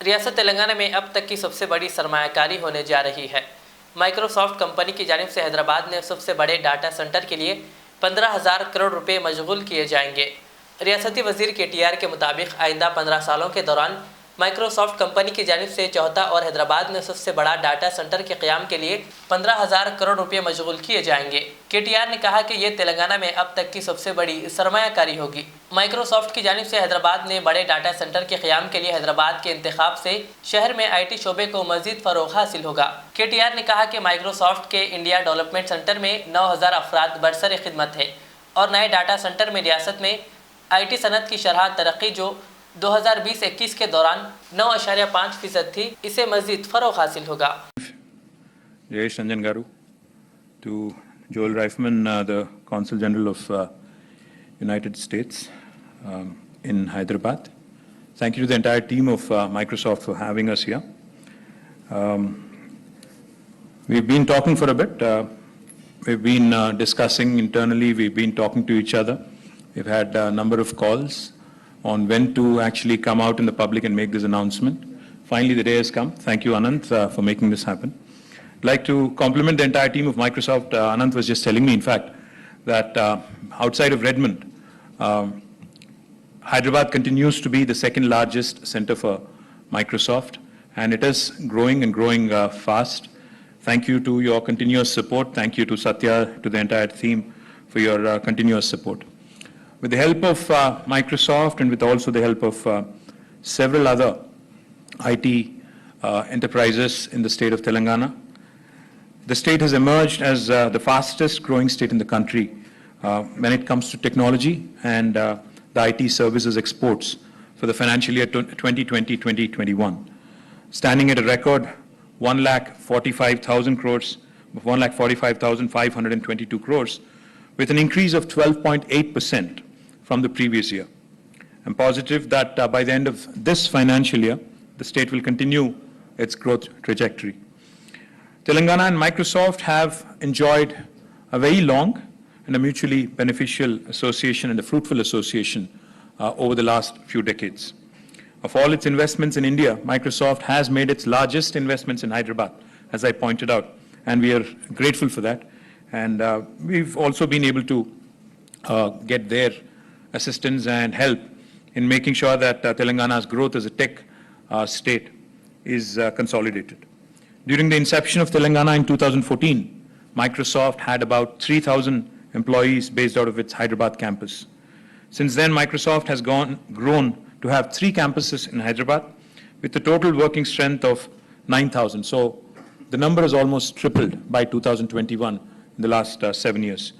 रियासत तेलंगाना में अब तक की सबसे बड़ी सरमायाकारी होने जा रही है। माइक्रोसॉफ्ट कंपनी की जानिब से हैदराबाद में सबसे बड़े डाटा सेंटर के लिए 15,000 करोड़ रुपए मशगूल किए जाएंगे। रियासती वजीर KTR के मुताबिक आइंदा 15 सालों के दौरान माइक्रोसॉफ्ट कंपनी की जानिब से चौथा और हैदराबाद में सबसे बड़ा डाटा सेंटर के क़याम के लिए 15,000 करोड़ रुपए मशगूल किए जाएंगे। KTR ने कहा कि ये तेलंगाना में अब तक की सबसे बड़ी सरमायाकारी होगी। माइक्रोसॉफ्ट की जानिब से हैदराबाद में बड़े डाटा सेंटर के क़याम के लिए हैदराबाद के इंतखाब से शहर में IT शोबे को मज़ीद फ़रोग़ हासिल होगा। KTR ने कहा कि माइक्रोसॉफ्ट के इंडिया डेवलपमेंट सेंटर में 9,000 अफराद बरसर खिदमत है और नए डाटा सेंटर में रियासत में IT सनत की शरह तरक्की जो 2020-21 के दौरान 9.5% थी, इसे मज़ीद फ़रोग़ हासिल होगा। Jayesh Ranjan Garu, to Joel Reifman, the Consul General of United States in Hyderabad. Thank you to the entire team of Microsoft for having us here. We've been talking for a bit. We've been discussing internally. We've been talking to each other. We've had a number of calls on when to actually come out in the public and make this announcement. Finally, the day has come. Thank you, Anant, for making this happen. I'd like to compliment the entire team of Microsoft. Anant was just telling me, in fact, that outside of Redmond, Hyderabad continues to be the second largest center for Microsoft, and it is growing and growing fast. Thank you to your continuous support. Thank you to Satya, to the entire team for your continuous support. With the help of Microsoft and with also the help of several other IT enterprises in the state of Telangana, the state has emerged as the fastest growing state in the country when it comes to technology and the IT services exports for the financial year 2020-2021, standing at a record 1,45,000 crores, 1,45,522 crores, with an increase of 12.8% from the previous year. I'm positive that by the end of this financial year, the state will continue its growth trajectory. Telangana and Microsoft have enjoyed a very long and a mutually beneficial association and a fruitful association over the last few decades. Of all its investments in India, Microsoft has made its largest investments in Hyderabad, as I pointed out, and we are grateful for that. And we've also been able to get their assistance and help in making sure that Telangana's growth as a tech state is consolidated. During the inception of Telangana in 2014, Microsoft had about 3,000 employees based out of its Hyderabad campus. Since then, Microsoft has grown to have 3 campuses in Hyderabad with a total working strength of 9,000. So the number has almost tripled by 2021 in the last 7 years.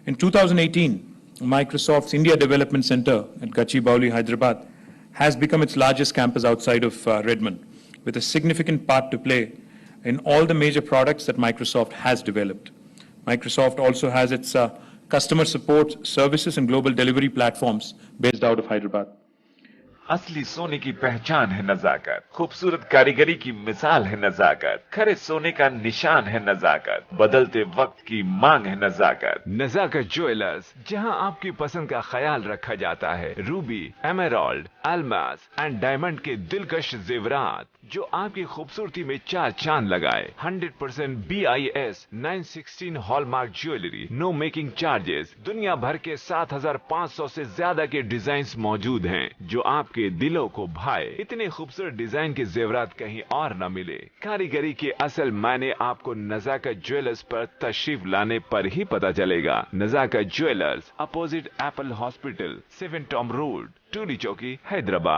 In 2018, Microsoft's India Development Center at Gachibowli, Hyderabad, has become its largest campus outside of Redmond, with a significant part to play in all the major products that Microsoft has developed. Microsoft also has its customer support services and global delivery platforms based out of Hyderabad. असली सोने की पहचान है नजाकत, खूबसूरत कारीगरी की मिसाल है नजाकत, खरे सोने का निशान है नजाकत, बदलते वक्त की मांग है नजाकत। नजाकत ज्वेलर्स, जहां आपकी पसंद का ख्याल रखा जाता है। Ruby, emerald, Almas and diamond के दिलकश जेवरात जो आपकी खूबसूरती में 4 चांद लगाए। 100% BIS 916 hallmark jewellery, no making charges. दुनिया भर के 7,500 से ज्यादा के डिजाइन मौजूद हैं जो आपके दिलों को भाए। इतने खूबसूरत डिजाइन के जेवरात कहीं और न मिले। कारीगरी के असल मायने आपको नजाकत ज्वेलर्स पर तशरीफ लाने पर ही पता चलेगा। Nazakat jewellers, opposite Apple hospital, 7 tomb road, Toli Chowki, Hyderabad.